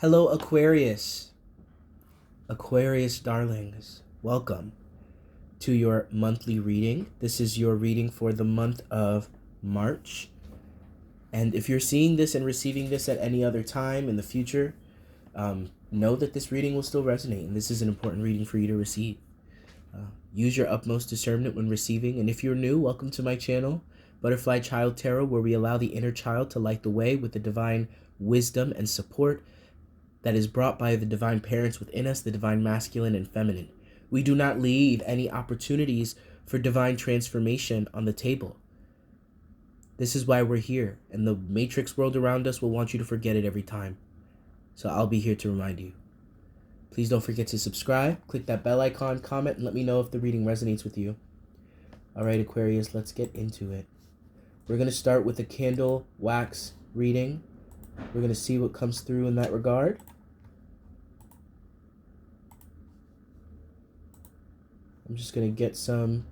Hello, Aquarius. Aquarius darlings, welcome to your monthly reading. This is your reading for the month of March. And if you're seeing this and receiving this at any other time in the future, know that this reading will still resonate, and this is an important reading for you to receive. Use your utmost discernment when receiving, and if you're new, welcome to my channel, Butterfly Child Tarot, where we allow the inner child to light the way with the divine wisdom and support that is brought by the divine parents within us, the divine masculine and feminine. We do not leave any opportunities for divine transformation on the table. This is why we're here, and the matrix world around us will want you to forget it every time. So I'll be here to remind you. Please don't forget to subscribe, click that bell icon, comment, and let me know if the reading resonates with you. All right, Aquarius, let's get into it. We're going to start with a candle wax reading. We're going to see what comes through in that regard. I'm just going to get some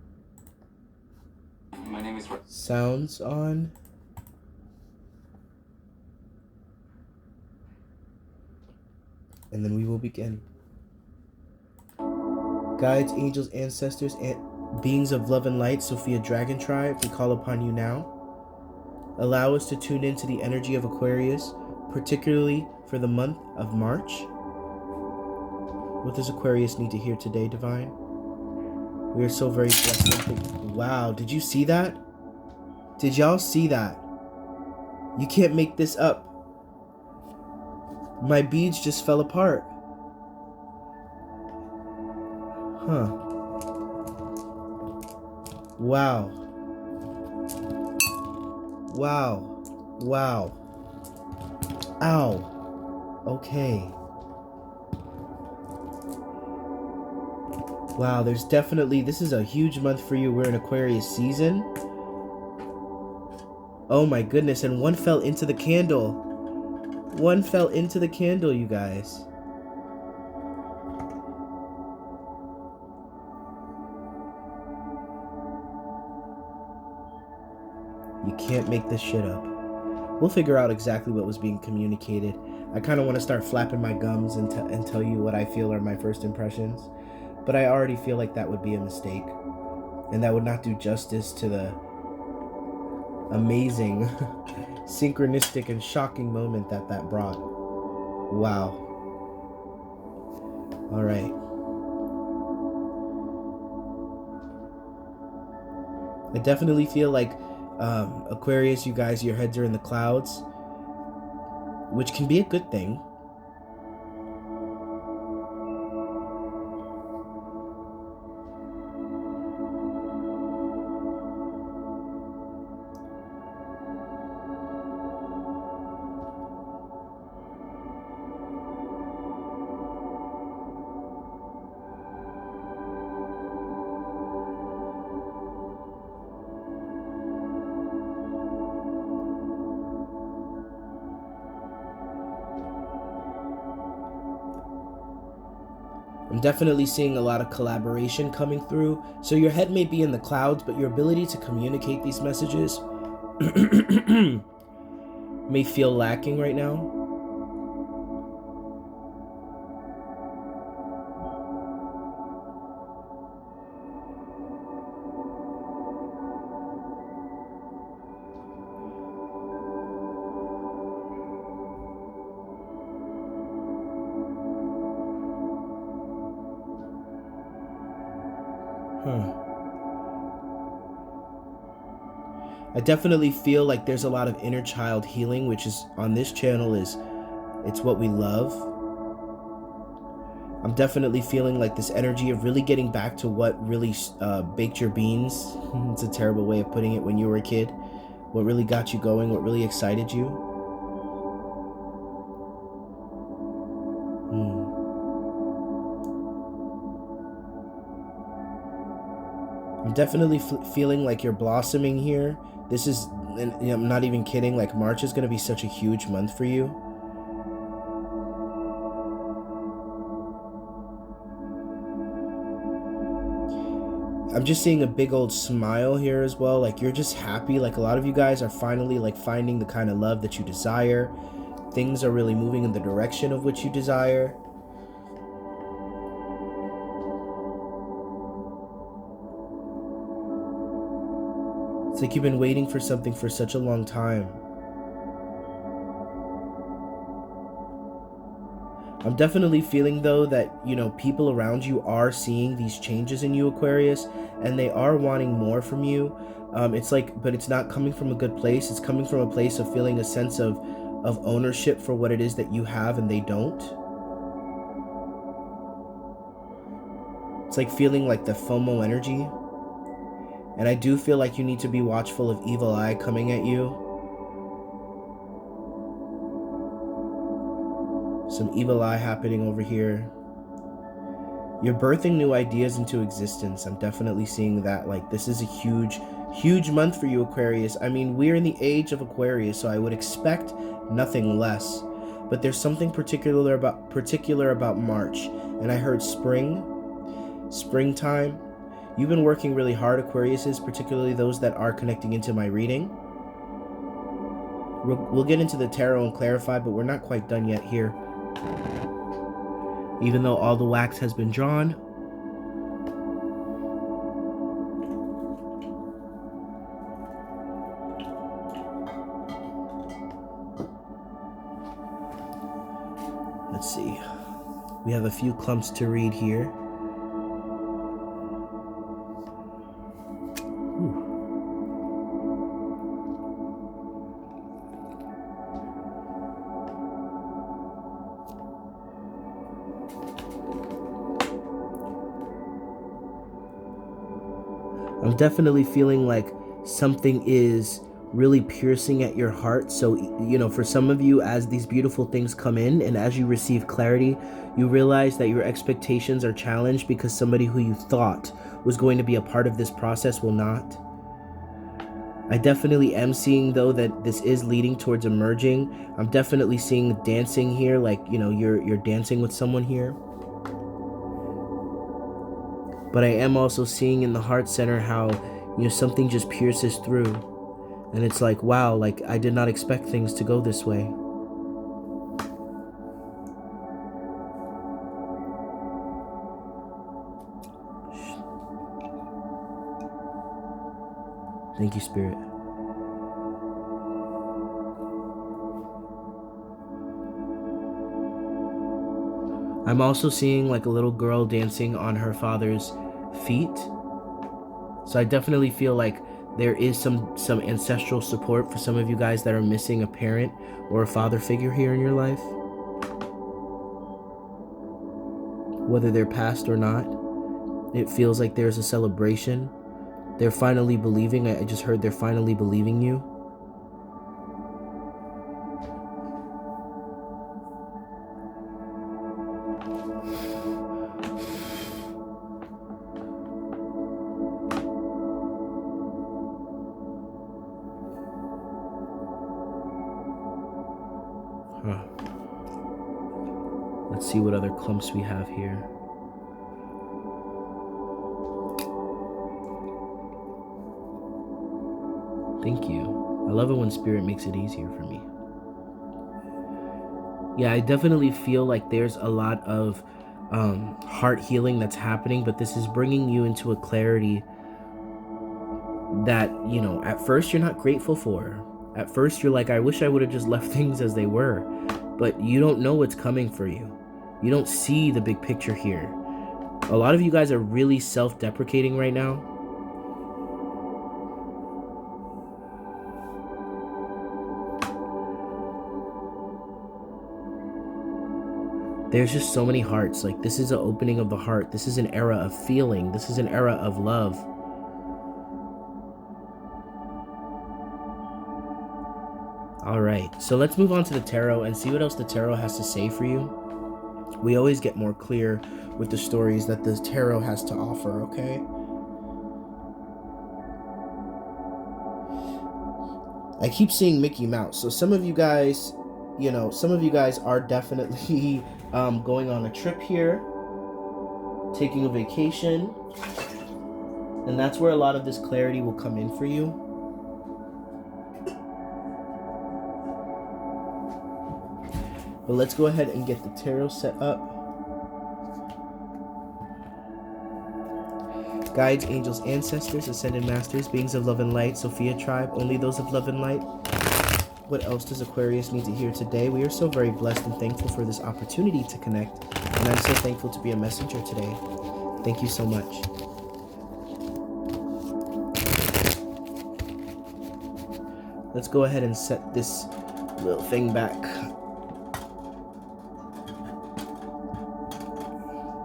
sounds on. And then we will begin. Guides, angels, ancestors, and beings of love and light, Sophia Dragon Tribe, we call upon you now. Allow us to tune into the energy of Aquarius, particularly for the month of March. What does Aquarius need to hear today, Divine? We are so very blessed. Wow, did you see that? Did y'all see that? You can't make this up. My beads just fell apart. Huh. Wow. Wow. Wow. Ow. Okay. Wow, there's definitely, this is a huge month for you. We're in Aquarius season. Oh my goodness, and one fell into the candle. One fell into the candle, you guys. You can't make this shit up. We'll figure out exactly what was being communicated. I kind of want to start flapping my gums and tell you what I feel are my first impressions. But I already feel like that would be a mistake. And that would not do justice to the amazing, synchronistic, and shocking moment that brought. Wow. All right. I definitely feel like Aquarius, you guys, your heads are in the clouds, which can be a good thing. I'm definitely seeing a lot of collaboration coming through. So your head may be in the clouds, but your ability to communicate these messages may feel lacking right now. I definitely feel like there's a lot of inner child healing, which is on this channel it's what we love. I'm definitely feeling like this energy of really getting back to what really baked your beans. It's a terrible way of putting it when you were a kid. What really got you going, what really excited you. I'm definitely feeling like you're blossoming here. This is, and I'm not even kidding, like March is going to be such a huge month for you. I'm just seeing a big old smile here as well. Like you're just happy. Like a lot of you guys are finally like finding the kind of love that you desire. things are really moving in the direction of what you desire. It's like you've been waiting for something for such a long time. I'm definitely feeling, though, that, you know, people around you are seeing these changes in you, Aquarius, and they are wanting more from you. It's like, but it's not coming from a good place. It's coming from a place of feeling a sense of ownership for what it is that you have and they don't. It's like feeling like the FOMO energy. And I do feel like you need to be watchful of evil eye coming at you. Some evil eye happening over here. You're birthing new ideas into existence. I'm definitely seeing that. Like, this is a huge month for you, Aquarius. I mean, we're in the age of Aquarius, so I would expect nothing less. But there's something particular about March. And I heard springtime. You've been working really hard, Aquariuses, particularly those that are connecting into my reading. We'll get into the tarot and clarify, but we're not quite done yet here. Even though all the wax has been drawn. Let's see. We have a few clumps to read here. I'm definitely feeling like something is really piercing at your heart. So, you know, for some of you, as these beautiful things come in and as you receive clarity, you realize that your expectations are challenged because somebody who you thought was going to be a part of this process will not. I definitely am seeing, though, that this is leading towards emerging. I'm definitely seeing dancing here, like, you know, you're dancing with someone here. But I am also seeing in the heart center how, you know, something just pierces through. And it's like, wow, like, I did not expect things to go this way. Thank you, Spirit. I'm also seeing like a little girl dancing on her father's feet. So I definitely feel like there is some ancestral support for some of you guys that are missing a parent or a father figure here in your life. Whether they're passed or not, it feels like there's a celebration. They're finally believing. I just heard they're finally believing you. Let's see what other clumps we have here. Thank you. I love it when Spirit makes it easier for me. Yeah, I definitely feel like there's a lot of heart healing that's happening, but this is bringing you into a clarity that, you know, at first you're not grateful for. At first you're like, I wish I would have just left things as they were, but you don't know what's coming for you. You don't see the big picture here. A lot of you guys are really self-deprecating right now. There's just so many hearts. Like, this is an opening of the heart. This is an era of feeling. This is an era of love. All right, so let's move on to the tarot and see what else the tarot has to say for you. We always get more clear with the stories that the tarot has to offer, okay? I keep seeing Mickey Mouse. So some of you guys, you know, some of you guys are definitely going on a trip here, taking a vacation, and that's where a lot of this clarity will come in for you. But let's go ahead and get the tarot set up. Guides, angels, ancestors, ascended masters, beings of love and light, Sophia tribe, only those of love and light. What else does Aquarius need to hear today? We are so very blessed and thankful for this opportunity to connect, and I'm so thankful to be a messenger today. Thank you so much. Let's go ahead and set this little thing back.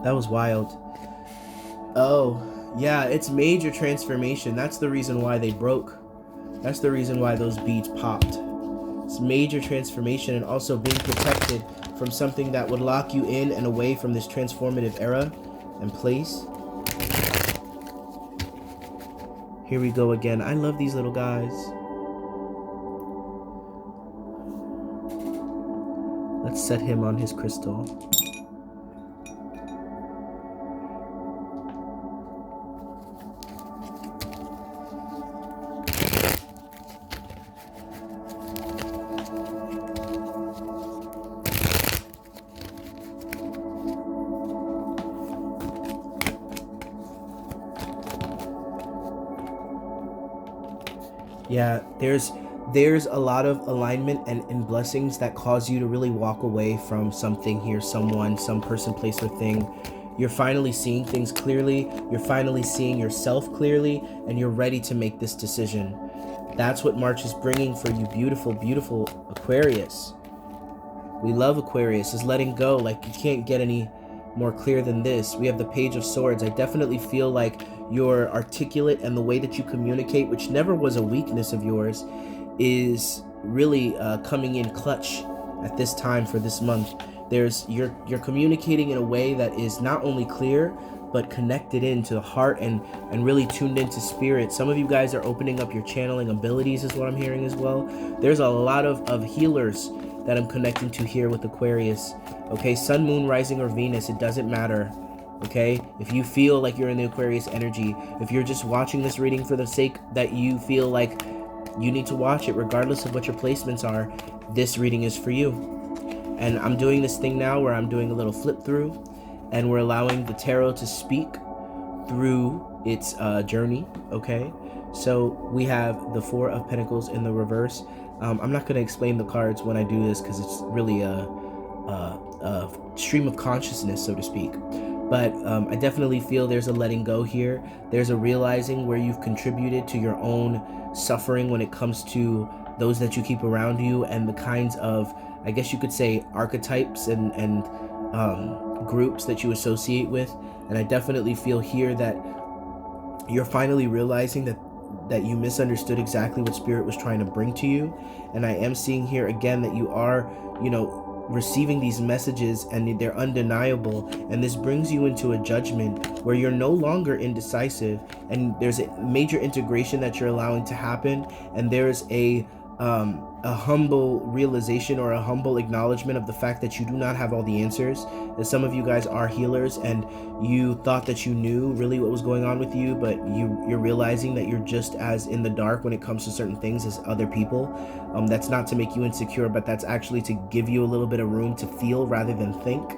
That was wild. Oh, yeah, it's major transformation. That's the reason why they broke. That's the reason why those beads popped. It's major transformation, and also being protected from something that would lock you in and away from this transformative era and place. Here we go again. I love these little guys. Let's set him on his crystal. Yeah, there's a lot of alignment and blessings that cause you to really walk away from something here, someone, some person, place, or thing. You're finally seeing things clearly. You're finally seeing yourself clearly, and you're ready to make this decision. That's what March is bringing for you, beautiful, beautiful Aquarius. We love Aquarius, is letting go. Like, you can't get any more clear than this. We have the Page of Swords. I definitely feel like you're articulate, and the way that you communicate, which never was a weakness of yours, is really coming in clutch at this time for this month. You're communicating in a way that is not only clear, but connected into the heart and really tuned into spirit. Some of you guys are opening up your channeling abilities, is what I'm hearing as well. There's a lot of healers that I'm connecting to here with Aquarius. Okay, sun, moon, rising, or Venus, it doesn't matter. Okay, if you feel like you're in the Aquarius energy, if you're just watching this reading for the sake that you feel like you need to watch it, regardless of what your placements are, this reading is for you. And I'm doing this thing now where I'm doing a little flip through, and we're allowing the tarot to speak through its journey. Okay, so we have the Four of Pentacles in the reverse. I'm not going to explain the cards when I do this because it's really a stream of consciousness, so to speak. But I definitely feel there's a letting go here. There's a realizing where you've contributed to your own suffering when it comes to those that you keep around you, and the kinds of, I guess you could say, archetypes and groups that you associate with. And I definitely feel here that you're finally realizing that you misunderstood exactly what Spirit was trying to bring to you. And I am seeing here again that you are, receiving these messages, and they're undeniable, and this brings you into a judgment where you're no longer indecisive, and there's a major integration that you're allowing to happen, and there's a humble realization or a humble acknowledgement of the fact that you do not have all the answers. That some of you guys are healers, and you thought that you knew really what was going on with you, but you're realizing that you're just as in the dark when it comes to certain things as other people. That's not to make you insecure, but that's actually to give you a little bit of room to feel rather than think.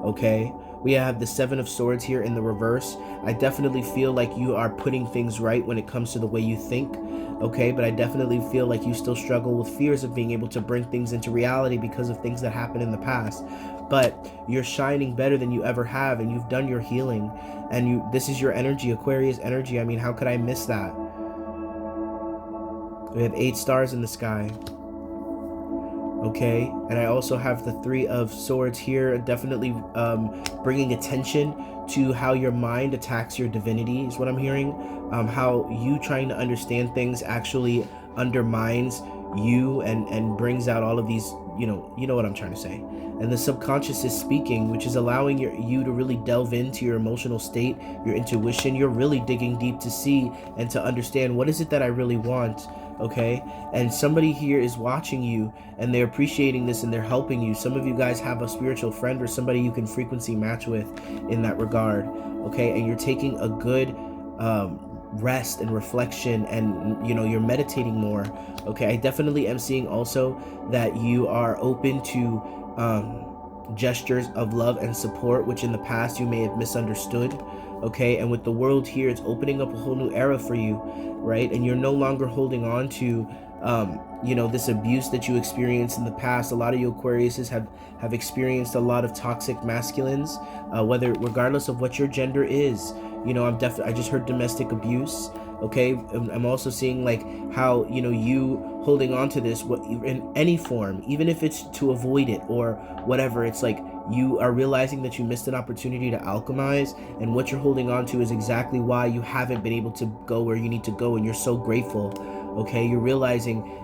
Okay, we have the Seven of Swords here in the reverse. I definitely feel like you are putting things right when it comes to the way you think. Okay, but I definitely feel like you still struggle with fears of being able to bring things into reality because of things that happened in the past. But you're shining better than you ever have, and you've done your healing, and this is your energy, Aquarius energy. I mean, how could I miss that? We have 8 stars in the sky. Okay, and I also have the Three of Swords here, definitely bringing attention to how your mind attacks your divinity is what I'm hearing. How you trying to understand things actually undermines you and brings out all of these, you know what I'm trying to say. And the subconscious is speaking, which is allowing you to really delve into your emotional state, your intuition. You're really digging deep to see and to understand, what is it that I really want? Okay, and somebody here is watching you, and they're appreciating this, and they're helping you. Some of you guys have a spiritual friend or somebody you can frequency match with in that regard. Okay, and you're taking a good rest and reflection, and you're meditating more. Okay, I definitely am seeing also that you are open to gestures of love and support, which in the past you may have misunderstood. Okay, and with the world here, it's opening up a whole new era for you, right? And you're no longer holding on to this abuse that you experienced in the past. A lot of you Aquariuses have experienced a lot of toxic masculines, regardless of what your gender is. I just heard domestic abuse. Okay, I'm also seeing like how you holding on to this in any form, even if it's to avoid it or whatever. It's like you are realizing that you missed an opportunity to alchemize, and what you're holding on to is exactly why you haven't been able to go where you need to go, and you're so grateful. Okay, you're realizing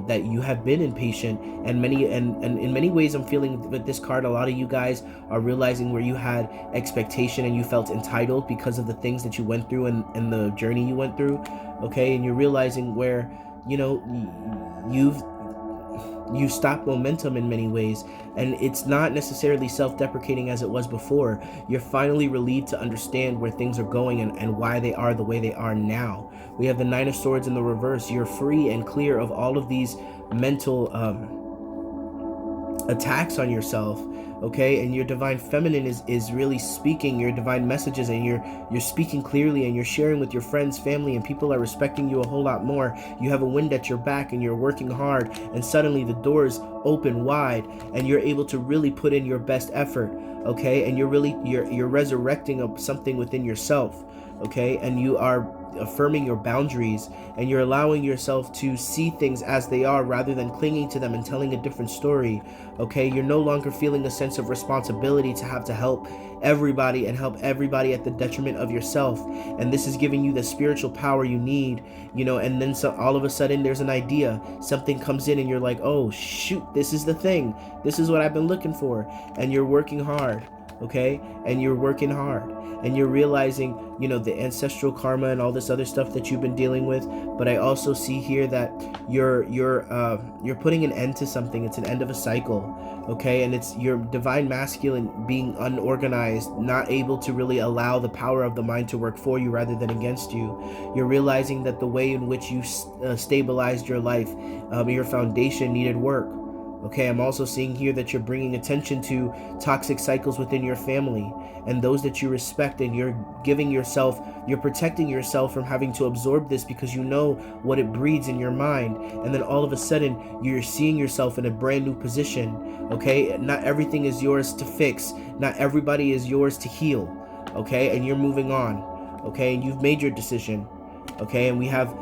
that you have been impatient, and in many ways I'm feeling with this card, a lot of you guys are realizing where you had expectation and you felt entitled because of the things that you went through and the journey you went through. Okay, and you're realizing where you stop momentum in many ways, and it's not necessarily self-deprecating as it was before. You're finally relieved to understand where things are going and why they are the way they are now. We have the Nine of Swords in the reverse. You're free and clear of all of these mental attacks on yourself. Okay, and your divine feminine is really speaking your divine messages, and you're speaking clearly, and you're sharing with your friends, family, and people are respecting you a whole lot more. You have a wind at your back, and you're working hard, and suddenly the doors open wide, and you're able to really put in your best effort. Okay, and you're resurrecting something within yourself. Okay, and you are affirming your boundaries, and you're allowing yourself to see things as they are rather than clinging to them and telling a different story. Okay, you're no longer feeling a sense of responsibility to have to help everybody and help everybody at the detriment of yourself, and this is giving you the spiritual power you need. And then so all of a sudden there's an idea, something comes in, and you're like, oh shoot, this is the thing, this is what I've been looking for, and you're working hard. Okay, and you're working hard, and you're realizing the ancestral karma and all this other stuff that you've been dealing with. But I also see here that you're putting an end to something. It's an end of a cycle. Okay, and it's your divine masculine being unorganized, not able to really allow the power of the mind to work for you rather than against you. You're realizing that the way in which you stabilized your life, your foundation needed work. Okay, I'm also seeing here that you're bringing attention to toxic cycles within your family and those that you respect, and you're protecting yourself from having to absorb this because you know what it breeds in your mind. And then all of a sudden you're seeing yourself in a brand new position. Okay, not everything is yours to fix, not everybody is yours to heal. Okay, and you're moving on. Okay, and you've made your decision. Okay, and we have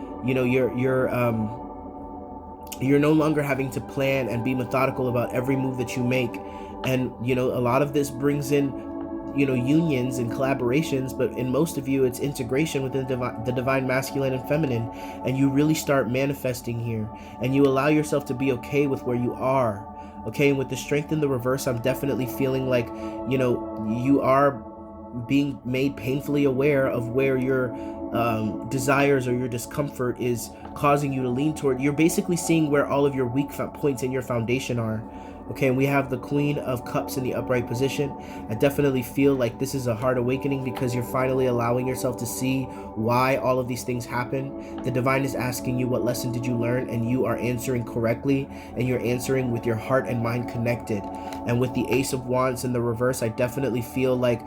you're no longer having to plan and be methodical about every move that you make. And a lot of this brings in unions and collaborations, but in most of you it's integration within the divine masculine and feminine, and you really start manifesting here, and you allow yourself to be okay with where you are. Okay, and with the strength in the reverse, I'm definitely feeling like you are being made painfully aware of where your desires or your discomfort is causing you to lean toward. You're basically seeing where all of your weak points in your foundation are. Okay, and we have the Queen of Cups in the upright position. I definitely feel like this is a hard awakening because you're finally allowing yourself to see why all of these things happen. The divine is asking you, what lesson did you learn? And you are answering correctly, and you're answering with your heart and mind connected. And with the Ace of Wands in the reverse, I definitely feel like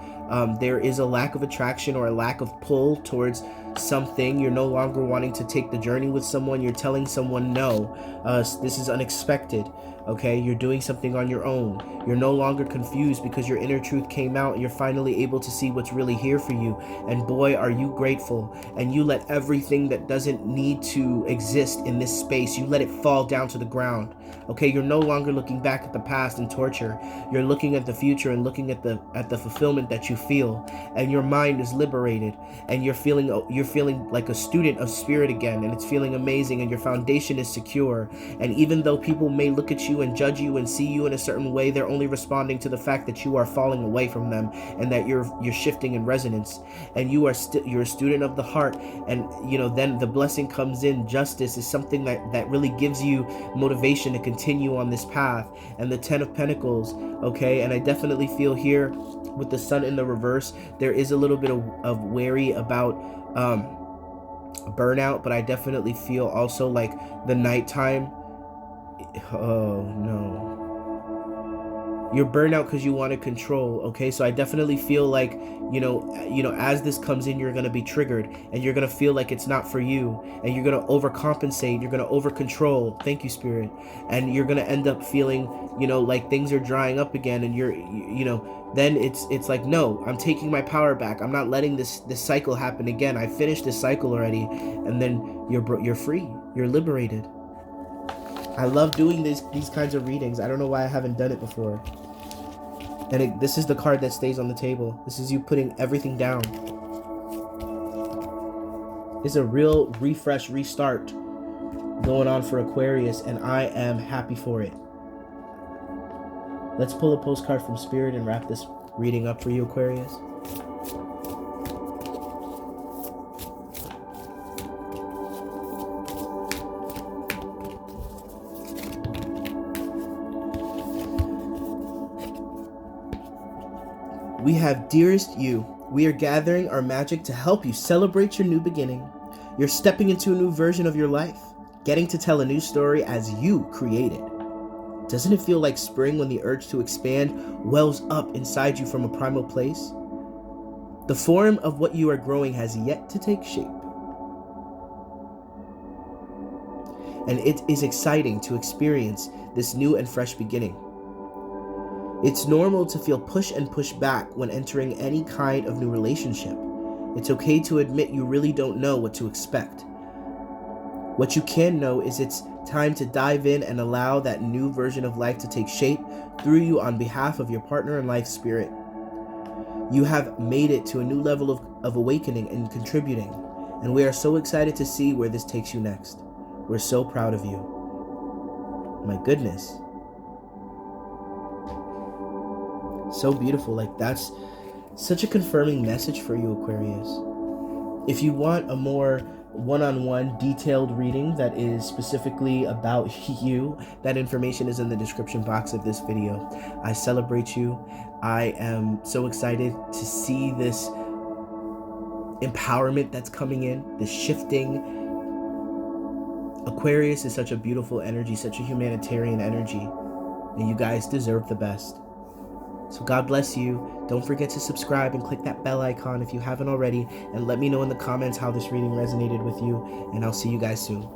there is a lack of attraction or a lack of pull towards something. You're no longer wanting to take the journey with someone. You're telling someone no, this is unexpected. Okay, you're doing something on your own. You're no longer confused because your inner truth came out, and you're finally able to see what's really here for you. And boy, are you grateful. And you let everything that doesn't need to exist in this space, you let it fall down to the ground. Okay, you're no longer looking back at the past and torture. You're looking at the future and looking at the fulfillment that you feel, and your mind is liberated, and you're feeling like a student of spirit again, and it's feeling amazing, and your foundation is secure. And even though people may look at you and judge you and see you in a certain way, they're only responding to the fact that you are falling away from them, and that you're shifting in resonance, and you're a student of the heart. And then the blessing comes in. Justice is something that really gives you motivation to continue on this path. And the Ten of Pentacles. Okay, and I definitely feel here with the Sun in the reverse, there is a little bit of worry about burnout, but I definitely feel also like the nighttime. Oh no. You're burnout because you want to control, okay? So I definitely feel like, as this comes in, you're going to be triggered, and you're going to feel like it's not for you, and you're going to overcompensate, you're going to over-control. Thank you, Spirit. And you're going to end up feeling, like things are drying up again, and then it's like, no, I'm taking my power back. I'm not letting this cycle happen again. I finished this cycle already, and then you're free. You're liberated. I love doing these kinds of readings. I don't know why I haven't done it before. And this is the card that stays on the table. This is you putting everything down. It's a real refresh, restart going on for Aquarius, and I am happy for it. Let's pull a postcard from Spirit and wrap this reading up for you, Aquarius. We have Dearest You. We are gathering our magic to help you celebrate your new beginning. You're stepping into a new version of your life, getting to tell a new story as you create it. Doesn't it feel like spring when the urge to expand wells up inside you from a primal place? The form of what you are growing has yet to take shape. And it is exciting to experience this new and fresh beginning. It's normal to feel push and push back when entering any kind of new relationship. It's okay to admit you really don't know what to expect. What you can know is it's time to dive in and allow that new version of life to take shape through you on behalf of your partner and life spirit. You have made it to a new level of awakening and contributing, and we are so excited to see where this takes you next. We're so proud of you. My goodness. So beautiful. Like, that's such a confirming message for you, Aquarius. If you want a more one-on-one detailed reading that is specifically about you, that information is in the description box of this video. I celebrate you. I am so excited to see this empowerment that's coming in, this shifting. Aquarius is such a beautiful energy, such a humanitarian energy, and you guys deserve the best. So God bless you. Don't forget to subscribe and click that bell icon if you haven't already, and let me know in the comments how this reading resonated with you, and I'll see you guys soon.